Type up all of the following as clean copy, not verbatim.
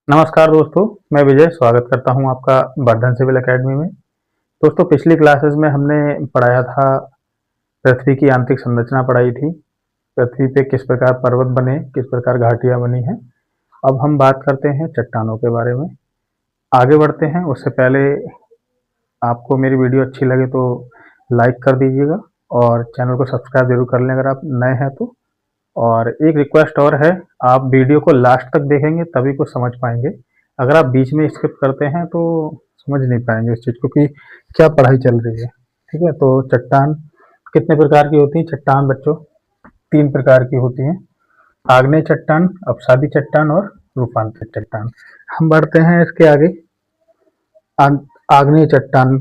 नमस्कार दोस्तों, मैं विजय स्वागत करता हूं आपका वर्धन सिविल एकेडमी में। दोस्तों, पिछली क्लासेस में हमने पढ़ाया था, पृथ्वी की आंतरिक संरचना पढ़ाई थी। पृथ्वी पे किस प्रकार पर्वत बने, किस प्रकार घाटियां बनी हैं। अब हम बात करते हैं चट्टानों के बारे में। आगे बढ़ते हैं उससे पहले आपको मेरी वीडियो अच्छी लगे तो लाइक कर दीजिएगा और चैनल को सब्सक्राइब जरूर कर लें अगर आप नए हैं तो। और एक रिक्वेस्ट और है, आप वीडियो को लास्ट तक देखेंगे तभी कुछ समझ पाएंगे। अगर आप बीच में स्किप करते हैं तो समझ नहीं पाएंगे इस चीज़ को कि क्या पढ़ाई चल रही है। ठीक है, तो चट्टान कितने प्रकार की होती हैं? चट्टान बच्चों 3 प्रकार की होती हैं: आग्नेय चट्टान, अपसादी चट्टान और रूपांतरित चट्टान। हम बढ़ते हैं इसके आगे। आग्नेय चट्टान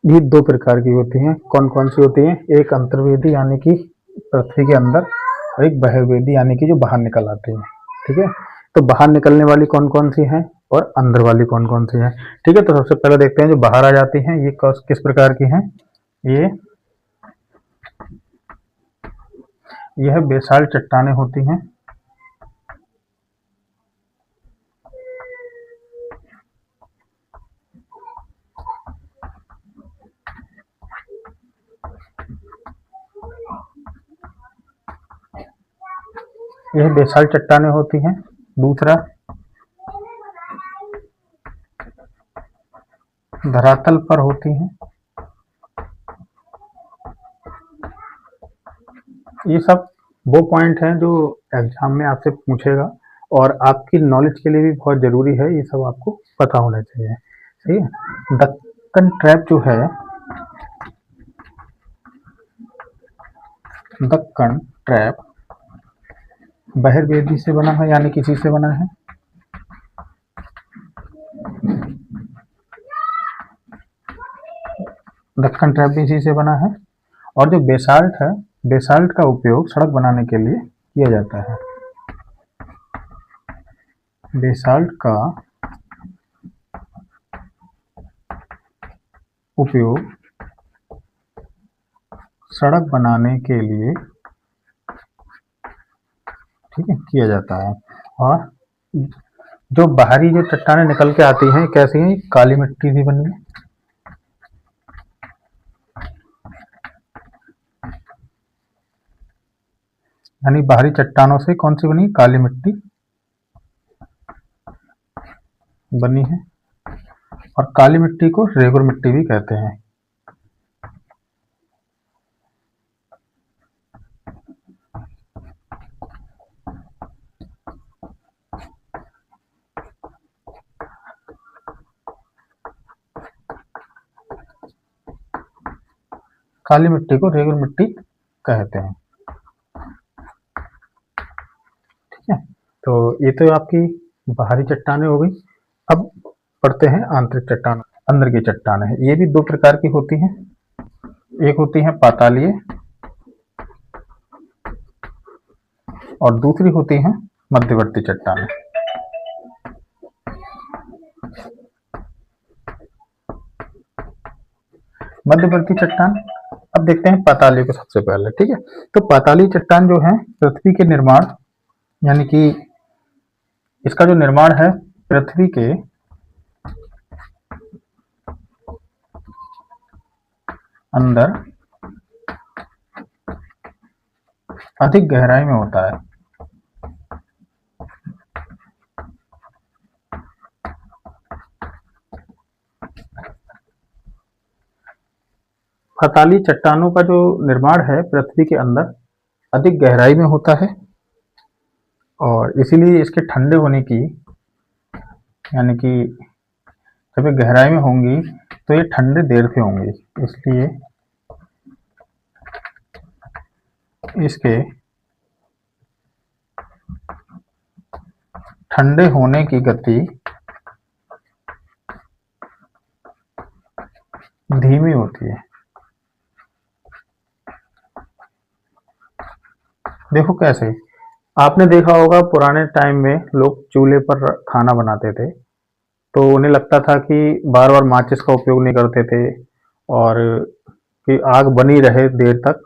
भी 2 प्रकार की होती हैं। कौन कौन सी होती हैं? एक अंतर्वेदी यानी कि पृथ्वी के अंदर, और एक बहिर्वेदी यानी कि जो बाहर निकल आती हैं। ठीक है, तो बाहर निकलने वाली कौन कौन सी हैं और अंदर वाली कौन कौन सी हैं? ठीक है, तो सबसे पहले देखते हैं जो बाहर आ जाती हैं ये किस प्रकार की हैं। ये यह बेसाल्ट चट्टानें होती हैं। यह बेसाल्ट चट्टानें होती हैं। दूसरा, धरातल पर होती हैं। ये सब वो पॉइंट हैं जो एग्जाम में आपसे पूछेगा और आपकी नॉलेज के लिए भी बहुत ज़रूरी है। ये सब आपको पता होना चाहिए। सही है। दक्कन ट्रैप जो है, दक्कन ट्रैप बहिर्वेदी से बना है यानी किसी से बना है। दक्कन ट्रैप भी इसी से बना है। और जो बेसाल्ट है, बेसाल्ट का उपयोग सड़क बनाने के लिए किया जाता है। बेसाल्ट का उपयोग सड़क बनाने के लिए, ठीक है, किया जाता है। और जो बाहरी जो चट्टानें निकल के आती हैं कैसी हैं? काली मिट्टी भी बनी है। यानी बाहरी चट्टानों से कौन सी बनी? काली मिट्टी बनी है। और काली मिट्टी को रेगुर मिट्टी भी कहते हैं। काली मिट्टी को रेगुर मिट्टी कहते हैं। ठीक है, तो ये तो आपकी बाहरी चट्टानें हो गई। अब पढ़ते हैं आंतरिक चट्टान, अंदर की चट्टानें हैं। ये भी 2 प्रकार की होती हैं। एक होती है पातालीय और दूसरी होती है मध्यवर्ती चट्टानें। मध्यवर्ती चट्टान, अब देखते हैं पाताली को सबसे पहले। ठीक है, तो पाताली चट्टान जो है पृथ्वी के निर्माण, यानी कि इसका जो निर्माण है पृथ्वी के अंदर अधिक गहराई में होता है। पाताली चट्टानों का जो निर्माण है पृथ्वी के अंदर अधिक गहराई में होता है और इसीलिए इसके ठंडे होने की, यानी कि जब ये गहराई में होंगी तो ये ठंडे देर से होंगी, इसलिए इसके ठंडे होने की गति धीमी होती है। देखो कैसे, आपने देखा होगा पुराने टाइम में लोग चूल्हे पर खाना बनाते थे तो उन्हें लगता था कि बार बार माचिस का उपयोग नहीं करते थे और कि आग बनी रहे देर तक,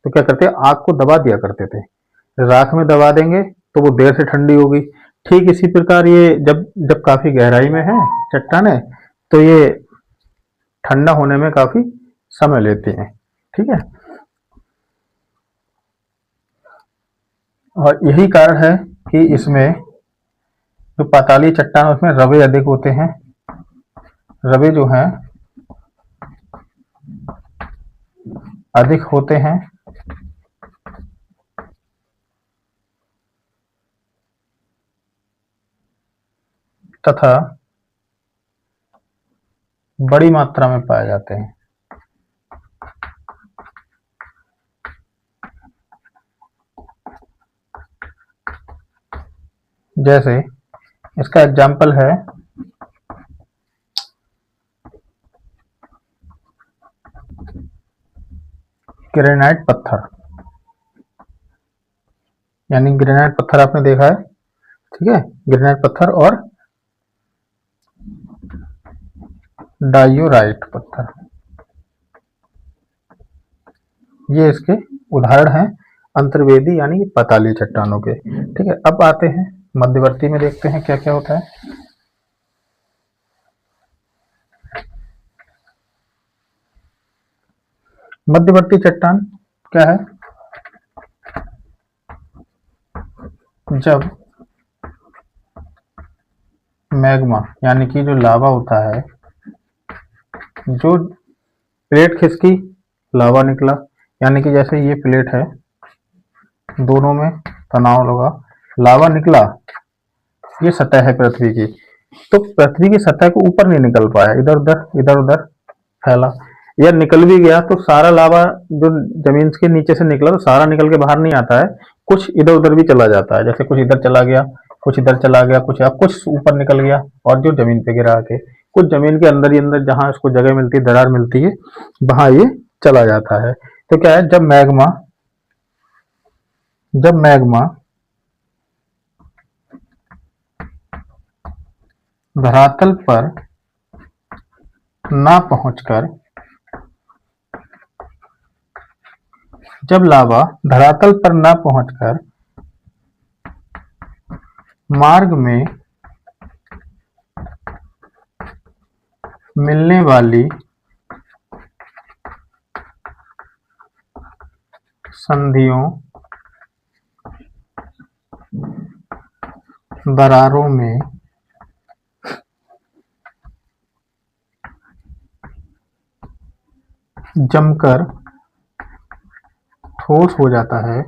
तो क्या करते, आग को दबा दिया करते थे। राख में दबा देंगे तो वो देर से ठंडी होगी, ठीक इसी प्रकार ये जब जब काफी गहराई में है चट्टाने, तो ये ठंडा होने में काफी समय लेती हैं। ठीक है, और यही कारण है कि इसमें जो पाताली चट्टान उसमें रवे अधिक होते हैं। रवे जो हैं अधिक होते हैं, तथा बड़ी मात्रा में पाए जाते हैं। जैसे इसका एग्जाम्पल है ग्रेनाइट पत्थर, यानी ग्रेनाइट पत्थर आपने देखा है। ठीक है, ग्रेनाइट पत्थर और डायोराइट पत्थर, ये इसके उदाहरण हैं अंतर्वेदी यानी कि पाताली चट्टानों के। ठीक है, अब आते हैं मध्यवर्ती में, देखते हैं क्या क्या होता है। मध्यवर्ती चट्टान क्या है? जब मैग्मा यानी कि जो लावा होता है, जो प्लेट खिसकी लावा निकला, यानी कि जैसे ये प्लेट है, दोनों में तनाव लगा, लावा निकला, ये सतह है पृथ्वी की, तो पृथ्वी की सतह को ऊपर नहीं निकल पाया, इधर उधर फैला, या निकल भी गया तो सारा लावा जो जमीन के नीचे से निकला तो सारा निकल के बाहर नहीं आता है, कुछ इधर उधर भी चला जाता है, जैसे कुछ इधर चला गया, कुछ इधर चला गया, कुछ ऊपर निकल गया, और जो जमीन पे गिरा के कुछ जमीन के अंदर ही अंदर जहां इसको जगह मिलती है, दरार मिलती है, वहां ये चला जाता है। तो क्या है, जब मैग्मा धरातल पर ना पहुंचकर, जब लावा धरातल पर ना पहुंचकर मार्ग में मिलने वाली संधियों दरारों में जमकर ठोस हो जाता है।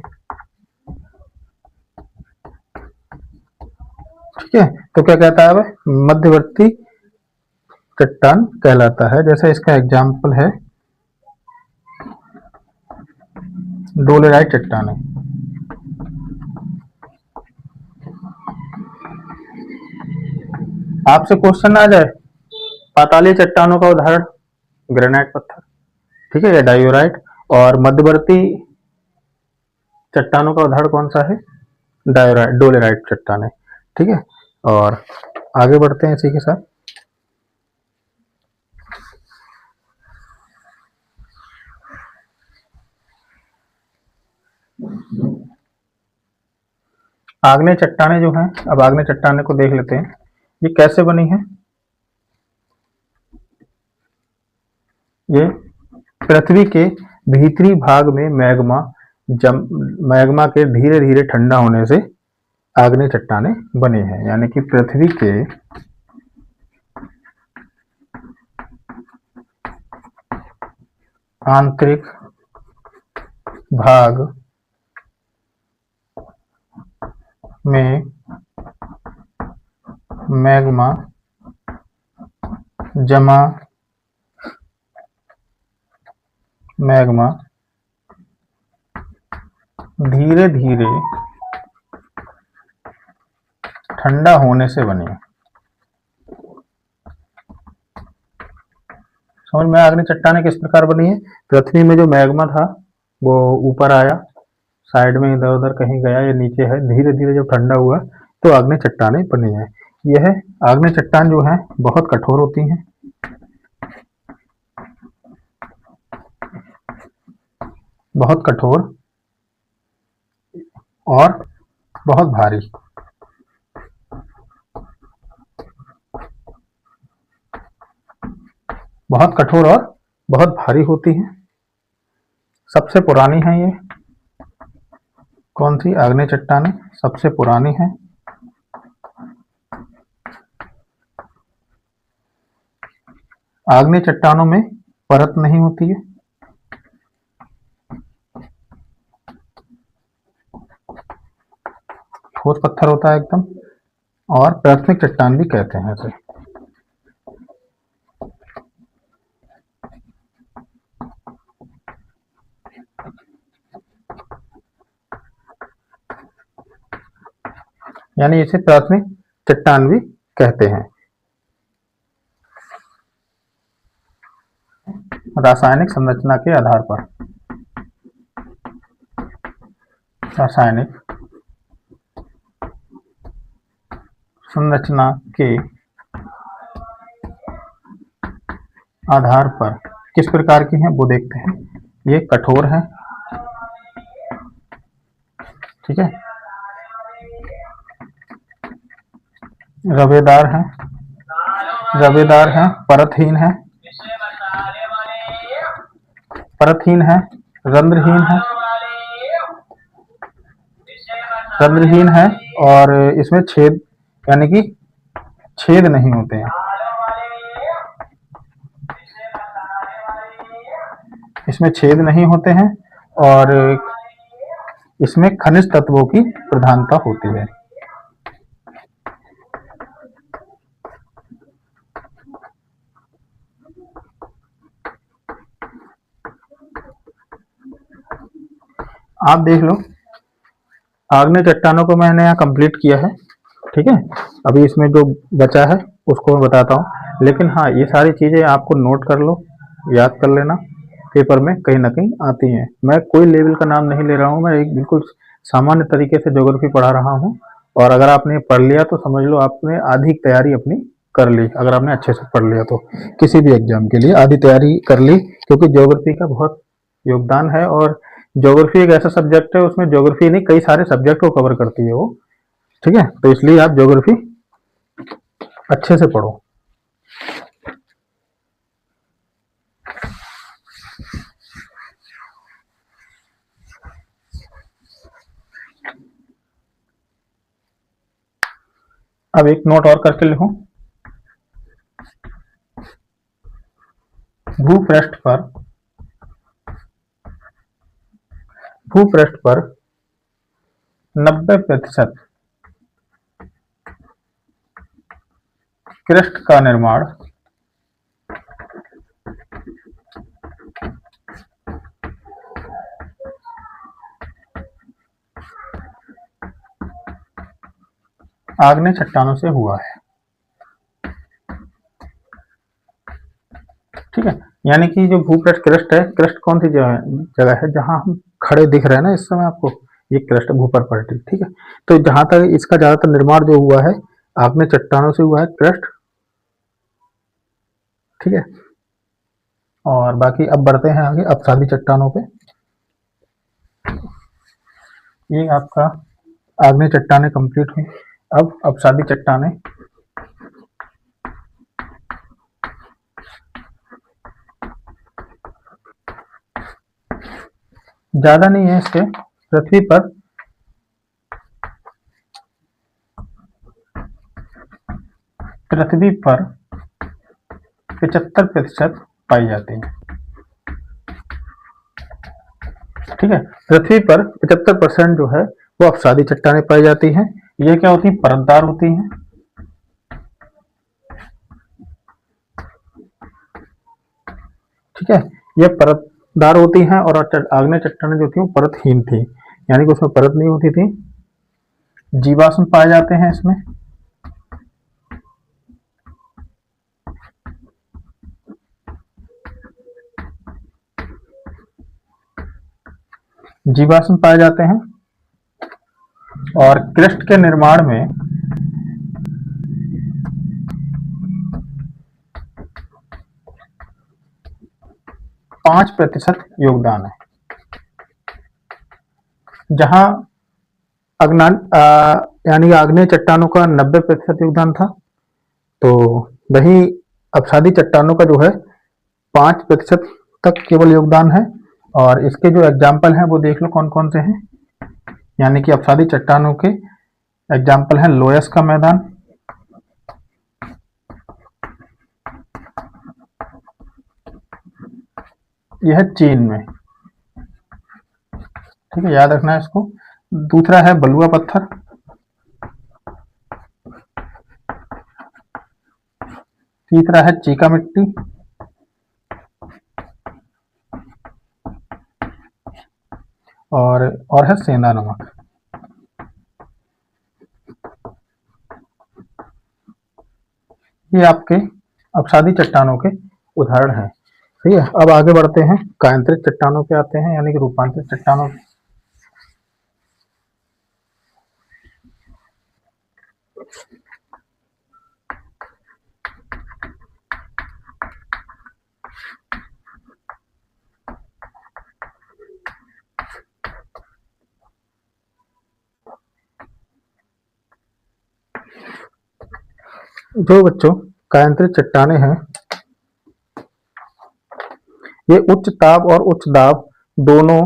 ठीक है, तो क्या कहता है, अब मध्यवर्ती चट्टान कहलाता है। जैसे इसका एग्जाम्पल है डोलेराइट चट्टान है। आपसे क्वेश्चन आ जाए, पाताली चट्टानों का उदाहरण ग्रेनाइट पत्थर, ठीक है, या डायोराइट, और मध्यवर्ती चट्टानों का उदाहरण कौन सा है, डायोराइट, डोलेराइट चट्टान है। ठीक है, और आगे बढ़ते हैं इसी के साथ। आग्नेय चट्टानें जो हैं, अब आग्नेय चट्टानें को देख लेते हैं, ये कैसे बनी है। ये पृथ्वी के भीतरी भाग में मैग्मा के धीरे धीरे ठंडा होने से आग्नेय चट्टानें बनी हैं, यानी कि पृथ्वी के आंतरिक भाग में मैग्मा जमा मैग्मा धीरे धीरे ठंडा होने से बनी। समझ में, आग्नेय चट्टानें किस प्रकार बनी है, पृथ्वी में जो मैग्मा था वो ऊपर आया, साइड में इधर उधर कहीं गया, या नीचे है, धीरे धीरे जब ठंडा हुआ तो आग्नेय चट्टानें बनी है। यह आग्नेय चट्टान जो है बहुत कठोर होती हैं, बहुत कठोर और बहुत भारी। बहुत कठोर और बहुत भारी होती हैं। सबसे पुरानी है ये कौन सी आग्नेय चट्टानें? सबसे पुरानी है। आग्नेय चट्टानों में परत नहीं होती है। ठोस पत्थर होता है एकदम, और प्राथमिक चट्टान भी कहते हैं इसे। यानी इसे प्राथमिक चट्टान भी कहते हैं। रासायनिक संरचना के आधार पर, रासायनिक संरचना के आधार पर किस प्रकार की हैं वो देखते हैं। ये कठोर है, ठीक है, रवेदार है, रवेदार है, परतहीन है, परतहीन है, रंध्रहीन है, रंध्रहीन है, और इसमें छेद यानी कि छेद नहीं होते हैं। इसमें छेद नहीं होते हैं और इसमें खनिज तत्वों की प्रधानता होती है। आप देख लो, आग्नेय चट्टानों को मैंने यहाँ कंप्लीट किया है, ठीक है। अभी इसमें जो बचा है उसको मैं बताता हूँ, लेकिन हाँ ये सारी चीज़ें आपको नोट कर लो, याद कर लेना, पेपर में कहीं ना कहीं आती हैं। मैं कोई लेवल का नाम नहीं ले रहा हूँ, मैं एक बिल्कुल सामान्य तरीके से ज्योग्राफी पढ़ा रहा हूँ, और अगर आपने पढ़ लिया तो समझ लो आपने आधी तैयारी अपनी कर ली। अगर आपने अच्छे से पढ़ लिया तो किसी भी एग्जाम के लिए आधी तैयारी कर ली, क्योंकि ज्योग्राफी का बहुत योगदान है। और ज्योग्राफी एक ऐसा सब्जेक्ट है, उसमें ज्योग्राफी नहीं कई सारे सब्जेक्ट को कवर करती है वो, ठीक है। तो इसलिए आप ज्योग्राफी अच्छे से पढ़ो। अब एक नोट और करके लिखो, भूपृष्ठ पर, भूपृष्ठ पर 90% क्रस्ट का निर्माण आग्नेय चट्टानों से हुआ है, ठीक है। यानी कि जो भूपृष्ठ क्रस्ट है, क्रस्ट कौन सी जगह है जहां हम खड़े दिख रहे हैं ना इस समय आपको, ये क्रस्ट भूपृष्ठ, ठीक है। तो जहां तक इसका ज्यादातर निर्माण जो हुआ है आग्नेय चट्टानों से हुआ है, क्रस्ट, ठीक है। और बाकी अब बढ़ते हैं आगे अपसादी चट्टानों पे। ये आपका आग्नेय चट्टानें कंप्लीट हुई, अब अपसादी चट्टानें। ज्यादा नहीं है इसके, पृथ्वी पर 75% पाई जाती है, ठीक है। पृथ्वी पर 75% जो है वो अपसादी चट्टानें पाई जाती हैं। ये क्या होती है? परतदार होती हैं, ठीक है। ये परतदार होती हैं, और आग्नेय चट्टानें जो थी वो परतहीन थी, यानी कि उसमें परत नहीं होती थी। जीवाश्म पाए जाते हैं इसमें, जीवाश्म पाए जाते हैं, और क्रस्ट के निर्माण में पांच प्रतिशत योगदान है। जहां यानी आग्नेय चट्टानों का 90% योगदान था, तो वही अपसादी चट्टानों का जो है 5% तक केवल योगदान है। और इसके जो एग्जाम्पल हैं वो देख लो कौन कौन से हैं, यानी कि अपसादी चट्टानों के एग्जाम्पल हैं लोयस का मैदान, यह है चीन में, ठीक है, याद रखना है इसको। दूसरा है बलुआ पत्थर, तीसरा है चीका मिट्टी, और है सेंधा नमक। ये आपके अपसादी चट्टानों के उदाहरण हैं। ठीक है, अब आगे बढ़ते हैं, कायांतरित चट्टानों पे आते हैं, यानी कि रूपांतरित चट्टानों पे। जो बच्चों कायांतरित चट्टानें हैं, ये उच्च ताप और उच्च दाब दोनों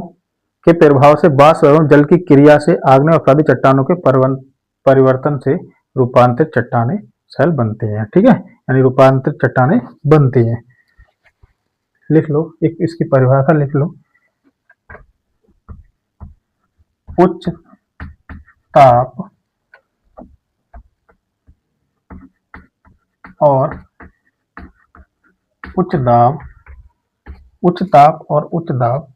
के प्रभाव से वाष्प एवं जल की क्रिया से आग्नेय अपसादी चट्टानों के परिवर्तन से रूपांतरित चट्टानें सेल बनते हैं। ठीक है, यानी रूपांतरित चट्टानें बनती हैं। लिख लो, एक इसकी परिभाषा लिख लो, उच्च ताप और उच्च दाब, उच्च ताप और उच्च दाब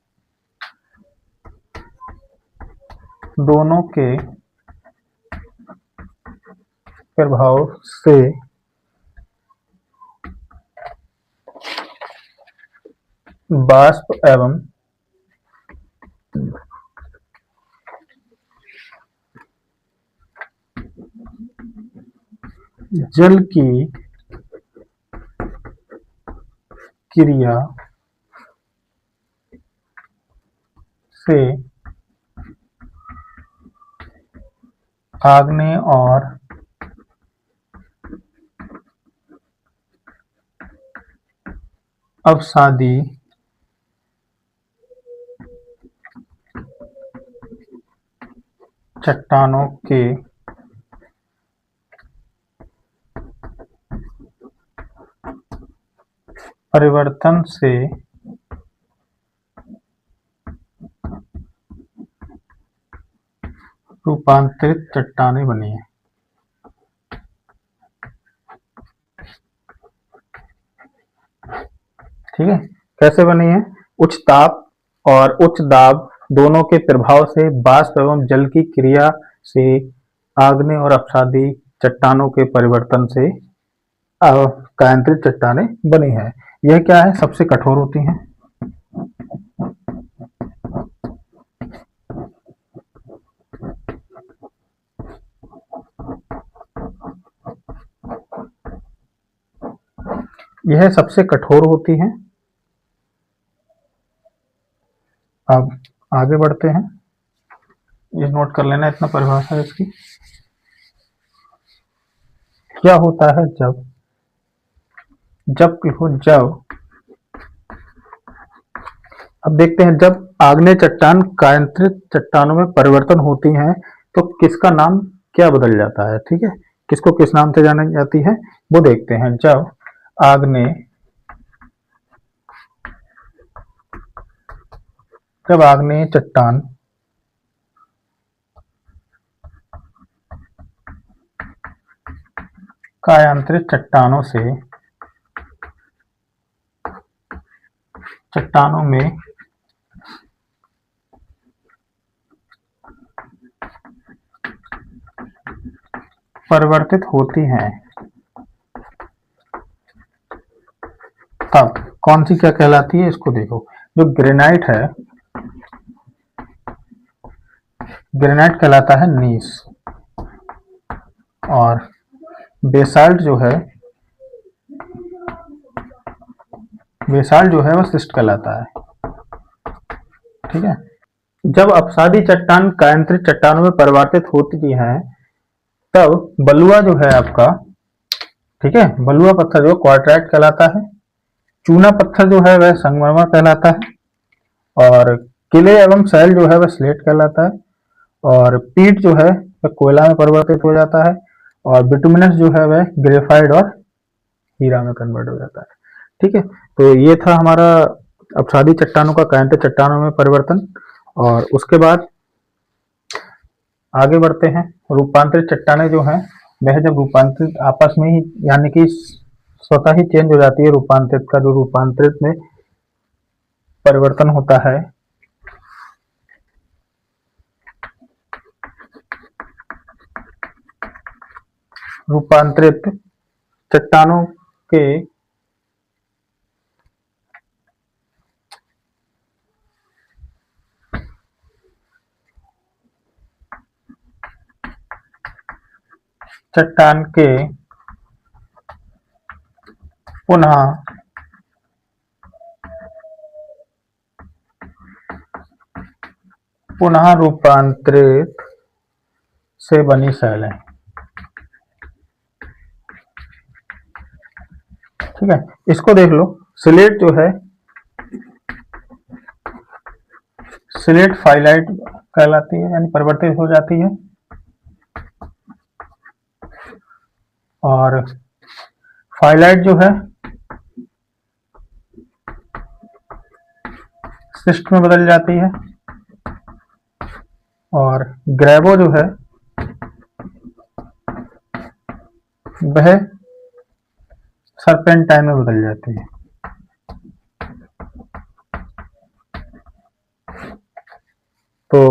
दोनों के प्रभाव से वाष्प एवं जल की क्रिया से आग्नेय और अपसादी चट्टानों के परिवर्तन से रूपांतरित चट्टानें बनी है। ठीक है, कैसे बनी है? उच्च ताप और उच्च दाब दोनों के प्रभाव से वाष्प एवं जल की क्रिया से आग्नेय और अपसादी चट्टानों के परिवर्तन से कायांतरित चट्टानें बनी है। यह क्या है? सबसे कठोर होती हैं, यह सबसे कठोर होती हैं। अब आगे बढ़ते हैं, ये नोट कर लेना, इतना परिभाषा है इसकी। क्या होता है जब अब देखते हैं, जब आग्नेय चट्टान कायांतरित चट्टानों में परिवर्तन होती हैं तो किसका नाम क्या बदल जाता है? ठीक है, किसको किस नाम से जानी जाती है वो देखते हैं। जब आग्नेय चट्टान कायांतरित चट्टानों में परिवर्तित होती हैं, तब कौन सी क्या कहलाती है? इसको देखो, जो ग्रेनाइट है, ग्रेनाइट कहलाता है नीस, और बेसाल्ट जो है वह शिस्ट कहलाता है। ठीक है, जब अपसादी चट्टान कायांतरित चट्टानों में परिवर्तित होती है तब बलुआ जो है आपका, ठीक है, बलुआ पत्थर जो क्वार्टराइट कहलाता है, चूना पत्थर जो है वह संगमरमर कहलाता है, और किले एवं शैल जो है वह स्लेट कहलाता है, और पीट जो है वह कोयला में परिवर्तित हो जाता है, और बिटुमिनस जो है वह ग्रेफाइट और हीरा में कन्वर्ट हो जाता है। ठीक है, तो ये था हमारा अपसादी चट्टानों का कायांतिक चट्टानों में परिवर्तन। और उसके बाद आगे बढ़ते हैं। रूपांतरित चट्टानें जो हैं वह जब रूपांतरित आपस में ही यानी कि स्वतः ही चेंज हो जाती है, रूपांतरित का जो रूपांतरित में परिवर्तन होता है, रूपांतरित चट्टानों के चट्टान के पुनः रूपांतरित से बनी शैल है। ठीक है, इसको देख लो। स्लेट जो है स्लेट फाइलाइट कहलाती है, यानी परिवर्तित हो जाती है, और फाइलाइट जो है सिस्ट में बदल जाती है, और ग्रेवो जो है वह सरपेंटाइन में बदल जाती है। तो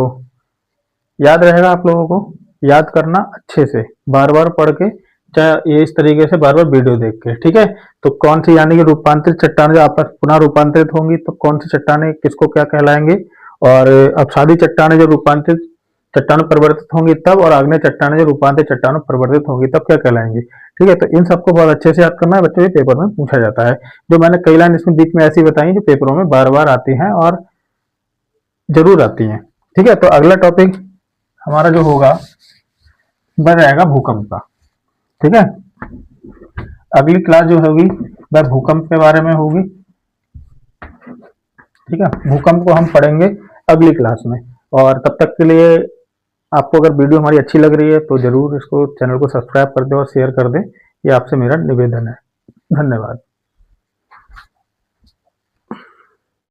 याद रहेगा आप लोगों को, याद करना अच्छे से, बार बार पढ़ के, चाहे ये इस तरीके से बार बार वीडियो देख के। ठीक है, तो कौन सी यानी कि रूपांतरित चट्टानें आपस पुनः रूपांतरित होंगी तो कौन सी चट्टानें किसको क्या कहलाएंगे, और अपसादी चट्टानें जो रूपांतरित चट्टानों परिवर्तित होंगी तब, और आग्नेय चट्टानें जो रूपांतरित चट्टानों परिवर्तित होंगी तब क्या कहलाएंगी। ठीक है, तो इन सबको बहुत अच्छे से याद करना है बच्चों, पेपर में पूछा जाता है। जो मैंने कई लाइन इसमें बीच में ऐसी बताई जो पेपरों में बार बार आती हैं और जरूर आती हैं। ठीक है, तो अगला टॉपिक हमारा जो होगा वह रहेगा भूकंप का। ठीक है, अगली क्लास जो होगी वह भूकंप के बारे में होगी। ठीक है, भूकंप को हम पढ़ेंगे अगली क्लास में। और तब तक के लिए आपको अगर वीडियो हमारी अच्छी लग रही है तो जरूर इसको चैनल को सब्सक्राइब कर दे और शेयर कर दे, ये आपसे मेरा निवेदन है। धन्यवाद।